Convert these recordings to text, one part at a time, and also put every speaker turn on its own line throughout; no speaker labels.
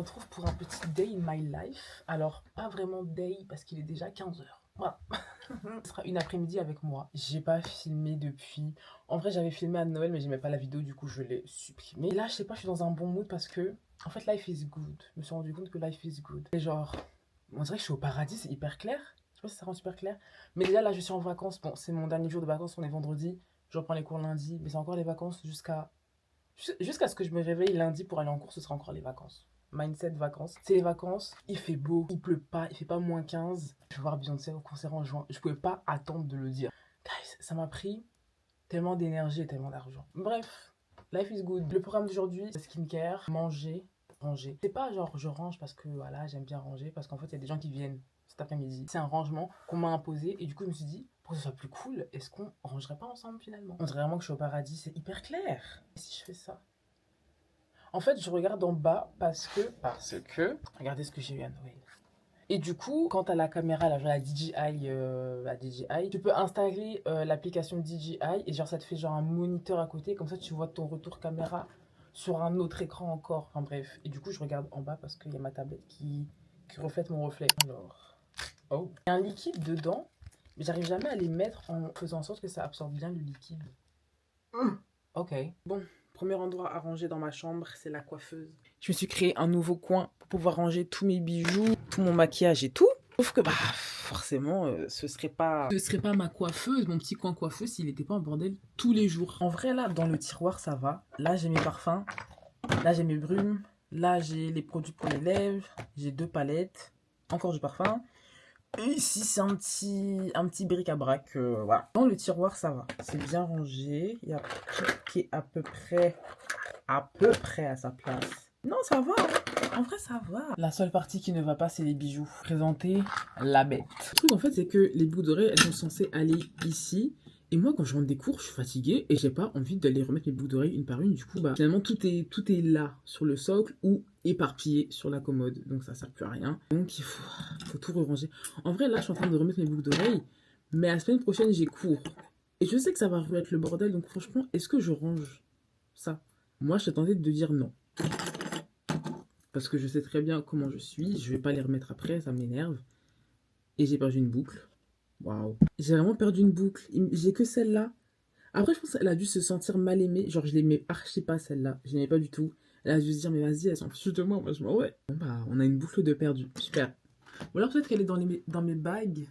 retrouve pour un petit day in my life. Alors, pas vraiment day parce qu'il est déjà 15 heures. Voilà. Ce sera une après-midi avec moi. J'ai pas filmé depuis. En vrai, j'avais filmé à Noël, mais j'aimais pas la vidéo, du coup, je l'ai supprimé. Et là, je sais pas, je suis dans un bon mood parce que, en fait, life is good. Je me suis rendu compte que life is good. Et genre, on dirait que je suis au paradis, c'est hyper clair. Je sais pas si ça rend super clair. Mais déjà, là, je suis en vacances. Bon, c'est mon dernier jour de vacances, on est vendredi. Je reprends les cours lundi, mais c'est encore les vacances jusqu'à ce que je me réveille lundi pour aller en cours, ce sera encore les vacances. Mindset vacances. C'est les vacances, il fait beau, il pleut pas, il fait pas -15. Je vais voir Beyoncé au concert en juin. Je pouvais pas attendre de le dire. Guys, ça m'a pris tellement d'énergie et tellement d'argent. Bref, life is good. Le programme d'aujourd'hui, c'est skincare, manger, ranger. C'est pas genre je range parce que voilà, j'aime bien ranger, parce qu'en fait, il y a des gens qui viennent cet après-midi. C'est un rangement qu'on m'a imposé et du coup, je me suis dit, pour que ce soit plus cool, est-ce qu'on rangerait pas ensemble finalement? On dirait vraiment que je suis au paradis, c'est hyper clair. Et si je fais ça? En fait, je regarde en bas regardez ce que j'ai eu à Noël. Et du coup, quand tu as la caméra, là, genre la DJI, tu peux installer l'application DJI et genre ça te fait genre un moniteur à côté, comme ça tu vois ton retour caméra sur un autre écran encore. Enfin bref. Et du coup, je regarde en bas parce qu'il y a ma tablette qui reflète mon reflet. Alors, oh. Il y a un liquide dedans, mais j'arrive jamais à les mettre en faisant en sorte que ça absorbe bien le liquide. Ok. Bon, premier endroit à ranger dans ma chambre, c'est la coiffeuse. Je me suis créé un nouveau coin pour pouvoir ranger tous mes bijoux, tout mon maquillage et tout. Sauf que, bah, forcément, ce serait pas ma coiffeuse, mon petit coin coiffeuse, s'il n'était pas en bordel tous les jours. En vrai, là, dans le tiroir, ça va. Là, j'ai mes parfums. Là, j'ai mes brumes. Là, j'ai les produits pour les lèvres. J'ai 2 palettes. Encore du parfum. Et ici, c'est un petit bric-à-brac. Voilà. Dans le tiroir, ça va. C'est bien rangé. Il y a tout qui est à peu près à sa place. Non, ça va. En vrai, ça va. La seule partie qui ne va pas, c'est les bijoux. Présenter la bête. Le truc, en fait, c'est que les boucles d'oreilles, elles sont censées aller ici. Et moi, quand je rentre des cours, je suis fatiguée et j'ai pas envie d'aller remettre mes boucles d'oreilles une par une. Du coup, bah, finalement, tout est là, sur le socle ou éparpillé sur la commode. Donc, ça sert plus à rien. Donc, il faut tout ranger. En vrai, là, je suis en train de remettre mes boucles d'oreilles. Mais la semaine prochaine, j'ai cours. Et je sais que ça va être le bordel. Donc, franchement, est-ce que je range ça? Moi, je tenté de dire non. Parce que je sais très bien comment je suis. Je vais pas les remettre après, ça m'énerve. Et j'ai perdu une boucle. Waouh. J'ai vraiment perdu une boucle. J'ai que celle-là. Après, je pense qu'elle a dû se sentir mal aimée. Genre, je l'aimais archi pas celle-là. Je l'aimais pas du tout. Elle a dû se dire, mais vas-y, elle s'en fiche de moi. Moi, je m'en ouais. Bon, bah, on a une boucle de perdu. Super. Ou alors peut-être qu'elle est dans mes bagues.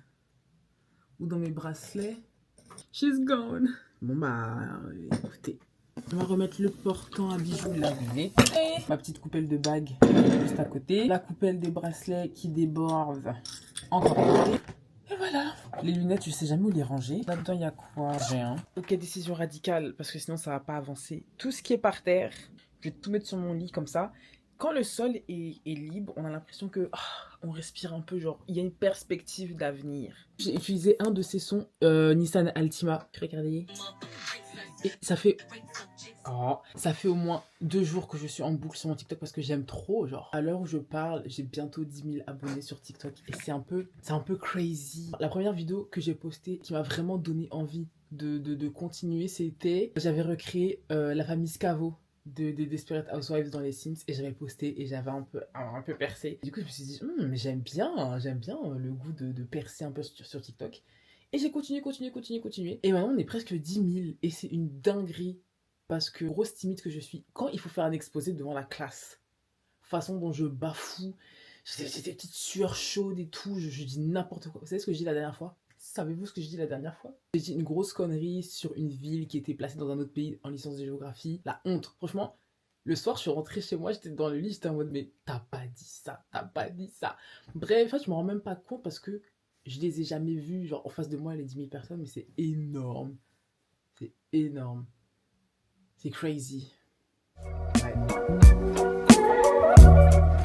Ou dans mes bracelets. She's gone. Bon, bah, écoutez. On va remettre le portant à bijoux lavé. Ma petite coupelle de bague juste à côté. La coupelle des bracelets qui déborde encore à côté. Et voilà. Les lunettes, je sais jamais où les ranger. Là-dedans, il y a quoi? Rien. Ok, décision radicale, parce que sinon, ça va pas avancer. Tout ce qui est par terre, je vais tout mettre sur mon lit comme ça. Quand le sol est libre, on a l'impression que on respire un peu, genre, il y a une perspective d'avenir. J'ai utilisé un de ces sons Nissan Altima. Regardez. Et ça fait au moins 2 jours que je suis en boucle sur mon TikTok parce que j'aime trop, genre. À l'heure où je parle, j'ai bientôt 10 000 abonnés sur TikTok et c'est un peu crazy. La première vidéo que j'ai postée qui m'a vraiment donné envie de continuer, c'était, j'avais recréé la famille Scavo des Desperate Housewives dans les Sims et j'avais posté et j'avais un peu percé. Du coup, je me suis dit, mais j'aime bien le goût de percer un peu sur TikTok. Et j'ai continué. Et maintenant, on est presque 10 000 et c'est une dinguerie. Parce que grosse timide que je suis, quand il faut faire un exposé devant la classe, façon dont je bafoue, j'ai des petites sueurs chaudes et tout, je dis n'importe quoi. Vous savez ce que j'ai dit la dernière fois? Savez-vous ce que j'ai dit la dernière fois? J'ai dit une grosse connerie sur une ville qui était placée dans un autre pays en licence de géographie. La honte. Franchement, le soir, je suis rentrée chez moi, j'étais dans le lit, j'étais en mode, mais t'as pas dit ça, t'as pas dit ça. Bref, en fait, je me rends même pas compte parce que je les ai jamais vus, genre en face de moi, les 10 000 personnes, mais c'est énorme. C'est énorme. C'est crazy. Ouais.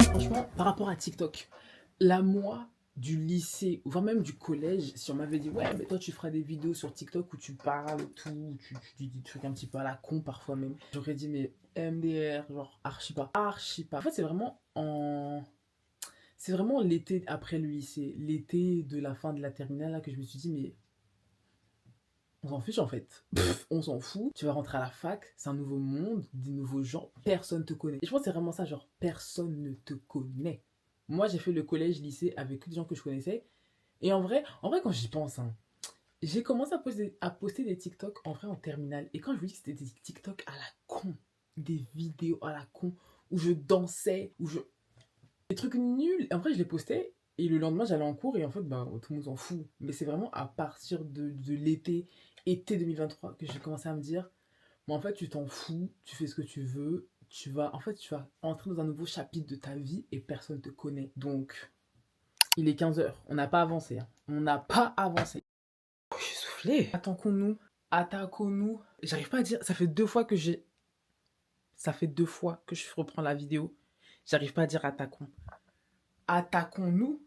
Franchement, par rapport à TikTok, la moi du lycée, voire même du collège, si on m'avait dit, ouais, mais toi tu feras des vidéos sur TikTok où tu parles, tout, tu dis des trucs un petit peu à la con parfois même, j'aurais dit, mais MDR, genre archi pas. Archi pas. En fait, c'est vraiment l'été après le lycée, l'été de la fin de la terminale là que je me suis dit, mais On s'en fiche en fait. On s'en fout. Tu vas rentrer à la fac, c'est un nouveau monde, des nouveaux gens, personne te connaît. Et je pense que c'est vraiment ça, genre personne ne te connaît. Moi j'ai fait le collège, lycée avec que des gens que je connaissais. Et en vrai quand j'y pense, hein, j'ai commencé à poster des TikTok en vrai en terminale. Et quand je vous dis que c'était des TikTok à la con, des vidéos à la con, où je dansais, des trucs nuls. En vrai je les postais. Et le lendemain, j'allais en cours et en fait, bah, tout le monde s'en fout. Mais c'est vraiment à partir de été 2023 que j'ai commencé à me dire, mais en fait, tu t'en fous, tu fais ce que tu veux, tu vas entrer dans un nouveau chapitre de ta vie et personne ne te connaît. Donc, il est 15 h, on n'a pas avancé. Hein. On n'a pas avancé. Oh, j'ai soufflé. Attaquons-nous. J'arrive pas à dire, ça fait 2 fois que je reprends la vidéo. J'arrive pas à dire attaquons. Attaquons-nous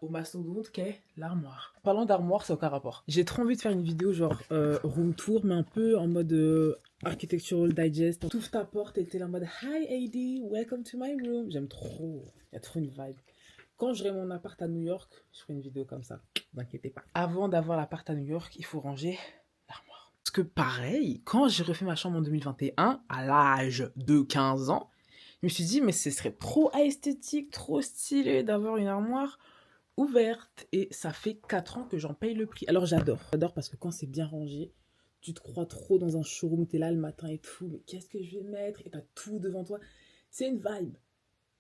au mastodonte qu'est l'armoire. Parlant d'armoire, c'est aucun rapport. J'ai trop envie de faire une vidéo genre room tour, mais un peu en mode architectural digest. T'ouvres ta porte et t'es là en mode Hi AD, welcome to my room. J'aime trop, il y a trop une vibe. Quand j'aurai mon appart à New York, je ferai une vidéo comme ça, ne vous inquiétez pas. Avant d'avoir l'appart à New York, il faut ranger l'armoire. Parce que pareil, quand j'ai refait ma chambre en 2021, à l'âge de 15 ans, je me suis dit mais ce serait trop esthétique, trop stylé d'avoir une armoire ouverte, et ça fait 4 ans que j'en paye le prix. Alors j'adore parce que quand c'est bien rangé, tu te crois trop dans un showroom, t'es là le matin et tout, mais qu'est-ce que je vais mettre, et t'as tout devant toi. C'est une vibe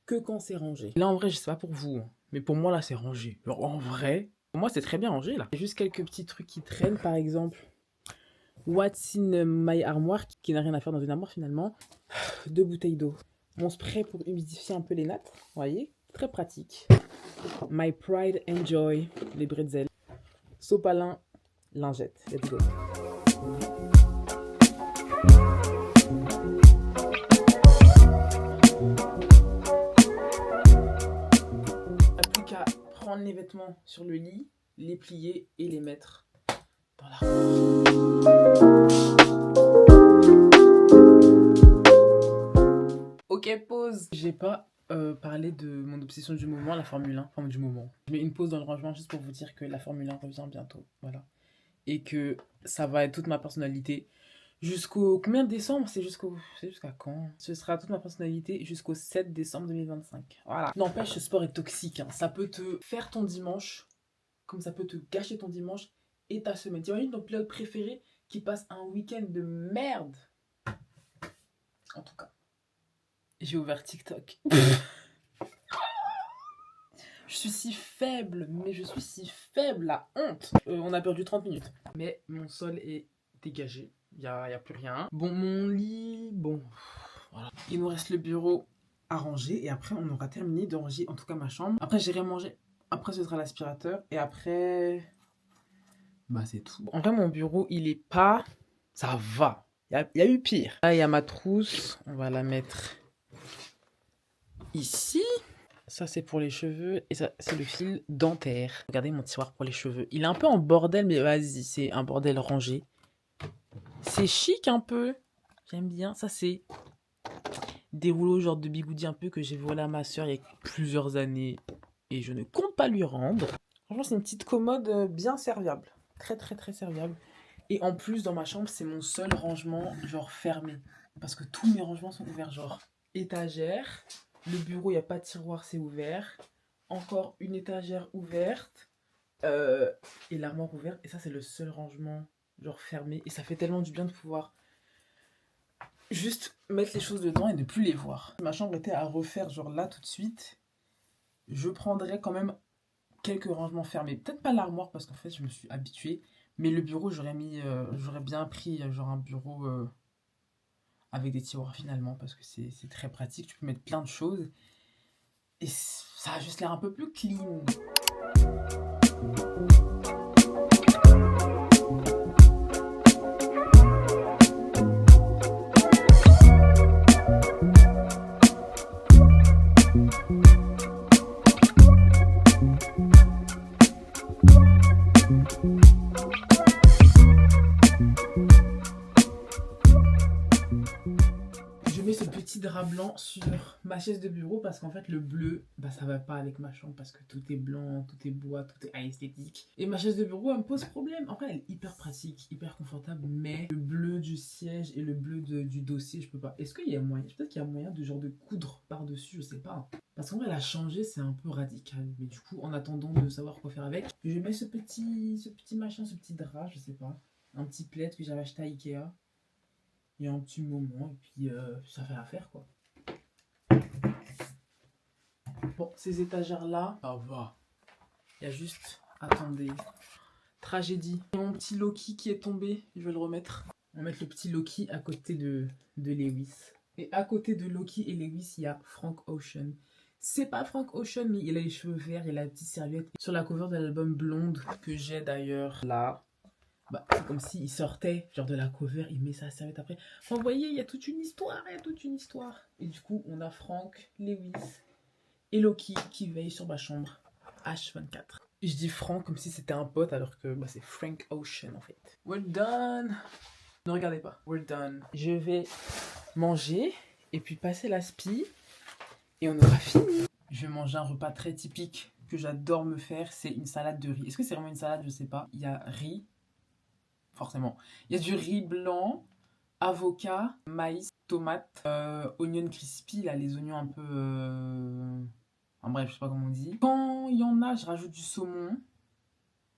que quand c'est rangé. Là en vrai je sais pas pour vous, hein, mais pour moi là c'est rangé. Genre en vrai, pour moi c'est très bien rangé là. Il y a juste quelques petits trucs qui traînent, par exemple What's in my armoire, qui n'a rien à faire dans une armoire finalement. 2 bouteilles d'eau. Mon spray pour humidifier un peu les nattes, vous voyez, très pratique. My Pride and Joy, les bretzels. Sopalin, lingette. Let's go. Il n'y a plus qu'à prendre les vêtements sur le lit, les plier et les mettre dans l'armoire. Ok, pause. J'ai pas parlé de mon obsession du moment, la Formule 1. Enfin, du moment. Je mets une pause dans le rangement juste pour vous dire que la Formule 1 revient bientôt. Voilà. Et que ça va être toute ma personnalité jusqu'au... Combien de décembre? C'est jusqu'à quand? Ce sera toute ma personnalité jusqu'au 7 décembre 2025. Voilà. N'empêche, ce sport est toxique. Hein. Ça peut te faire ton dimanche, comme ça peut te gâcher ton dimanche et ta semaine. T'imagines ton pilote préféré qui passe un week-end de merde. En tout cas. J'ai ouvert TikTok. Je suis si faible, la honte. On a perdu 30 minutes. Mais mon sol est dégagé, il n'y a plus rien. Bon, mon lit, bon, voilà. Il nous reste le bureau à ranger et après on aura terminé de ranger, en tout cas ma chambre. Après j'irai manger, après ce sera l'aspirateur et après, bah c'est tout. En vrai mon bureau il est pas, ça va, il y a eu pire. Là il y a ma trousse, on va la mettre ici. Ça c'est pour les cheveux et ça c'est le fil dentaire. Regardez mon tiroir pour les cheveux. Il est un peu en bordel mais vas-y, c'est un bordel rangé. C'est chic un peu. J'aime bien. Ça c'est des rouleaux genre de bigoudi un peu que j'ai volé à ma soeur il y a plusieurs années et je ne compte pas lui rendre. Franchement c'est une petite commode bien serviable. Très très très serviable. Et en plus dans ma chambre c'est mon seul rangement genre fermé. Parce que tous mes rangements sont ouverts, genre étagère. Le bureau, il n'y a pas de tiroir, c'est ouvert. Encore une étagère ouverte. Et l'armoire ouverte. Et ça, c'est le seul rangement, genre fermé. Et ça fait tellement du bien de pouvoir juste mettre les choses dedans et ne plus les voir. Ma chambre était à refaire, genre là, tout de suite. Je prendrais quand même quelques rangements fermés. Peut-être pas l'armoire, parce qu'en fait, je me suis habituée. Mais le bureau, j'aurais bien pris genre un bureau... avec des tiroirs finalement parce que c'est très pratique, tu peux mettre plein de choses et ça a juste l'air un peu plus clean. petit drap blanc sur ma chaise de bureau parce qu'en fait le bleu, bah ça va pas avec ma chambre parce que tout est blanc, tout est bois, tout est esthétique. Et ma chaise de bureau elle me pose problème. En vrai elle est hyper pratique, hyper confortable, mais le bleu du siège et le bleu du dossier je peux pas. Est-ce qu'il y a moyen, peut-être qu'il y a moyen de genre de coudre par-dessus, je sais pas. Parce qu'en vrai la changer c'est un peu radical. Mais du coup en attendant de savoir quoi faire avec, je mets ce petit machin, ce petit drap, je sais pas. Un petit plaid que j'avais acheté à Ikea. Il y a un petit moment, et puis ça fait l'affaire quoi. Bon, ces étagères-là, ça va. Il y a juste, attendez, tragédie. Et mon petit Loki qui est tombé, je vais le remettre. On va mettre le petit Loki à côté de Lewis. Et à côté de Loki et Lewis, il y a Frank Ocean. C'est pas Frank Ocean, mais il a les cheveux verts, il a la petite serviette. Sur la cover de l'album Blonde, que j'ai d'ailleurs là. Bah, c'est comme s'il sortait genre de la cover, il met sa serviette après. Enfin, vous voyez, il y a toute une histoire, Et du coup, on a Frank, Lewis et Loki qui veillent sur ma chambre H24. Je dis Frank comme si c'était un pote alors que bah, c'est Frank Ocean en fait. We're done. Ne regardez pas. We're done. Je vais manger et puis passer l'aspi et on aura fini. Je vais manger un repas très typique que j'adore me faire, c'est une salade de riz. Est-ce que c'est vraiment une salade? Je sais pas. Il y a riz. Forcément. Il y a du riz blanc, avocat, maïs, tomate, oignon crispy, là, les oignons un peu... Enfin bref, je sais pas comment on dit. Quand il y en a, je rajoute du saumon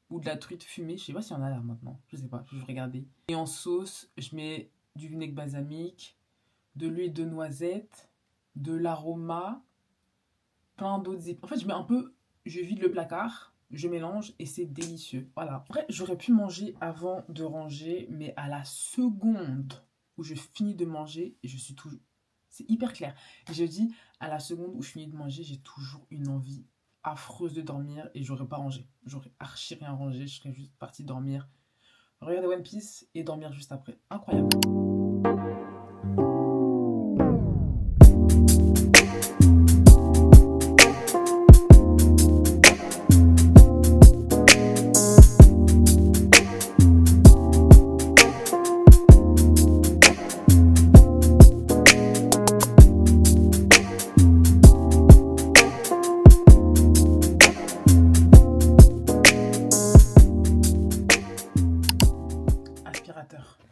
ou de la truite fumée. Je sais pas s'il y en a là maintenant. Je sais pas, je vais regarder. Et en sauce, je mets du vinaigre balsamique, de l'huile de noisette, de l'aroma, plein d'autres épices. En fait, je mets un peu... Je vide le placard. Je mélange et c'est délicieux. Voilà. Après, j'aurais pu manger avant de ranger, mais à la seconde où je finis de manger, je suis toujours... C'est hyper clair. Et je dis, à la seconde où je finis de manger, j'ai toujours une envie affreuse de dormir et j'aurais pas rangé. J'aurais archi rien rangé, je serais juste partie dormir, regarder One Piece et dormir juste après. Incroyable.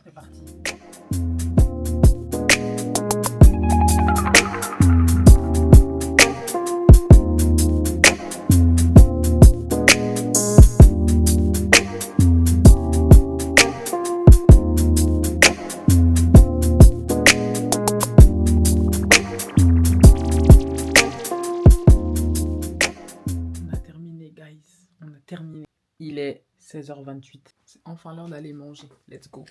C'est parti. On a terminé, guys. On a terminé. Il est 16h28. C'est enfin l'heure d'aller manger. Let's go.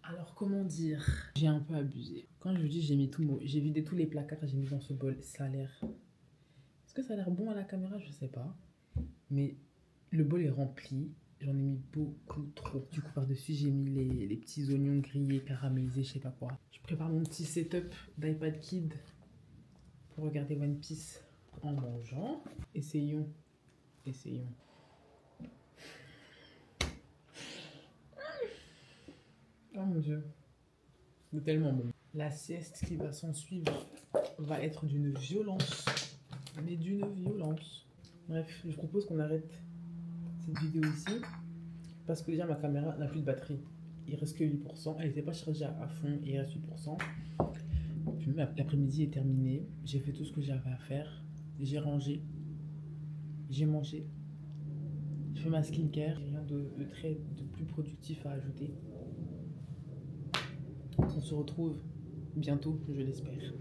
Alors, comment dire? J'ai un peu abusé. Quand je vous dis j'ai vidé tous les placards, j'ai mis dans ce bol. Ça a l'air... Est-ce que ça a l'air bon à la caméra? Je sais pas. Mais le bol est rempli. J'en ai mis beaucoup trop. Du coup, par-dessus, j'ai mis les petits oignons grillés, caramélisés, je sais pas quoi. Je prépare mon petit setup d'iPad Kid pour regarder One Piece en mangeant. Essayons. Oh mon dieu, c'est tellement bon. La sieste qui va s'en suivre va être d'une violence, mais d'une violence. Bref, je propose qu'on arrête cette vidéo ici, parce que déjà ma caméra n'a plus de batterie. Il reste que 8%, elle n'était pas chargée à fond, il reste 8%. Puis l'après-midi est terminé, j'ai fait tout ce que j'avais à faire, j'ai rangé, j'ai mangé, je fais ma skincare, rien de plus productif à ajouter. On se retrouve bientôt, je l'espère.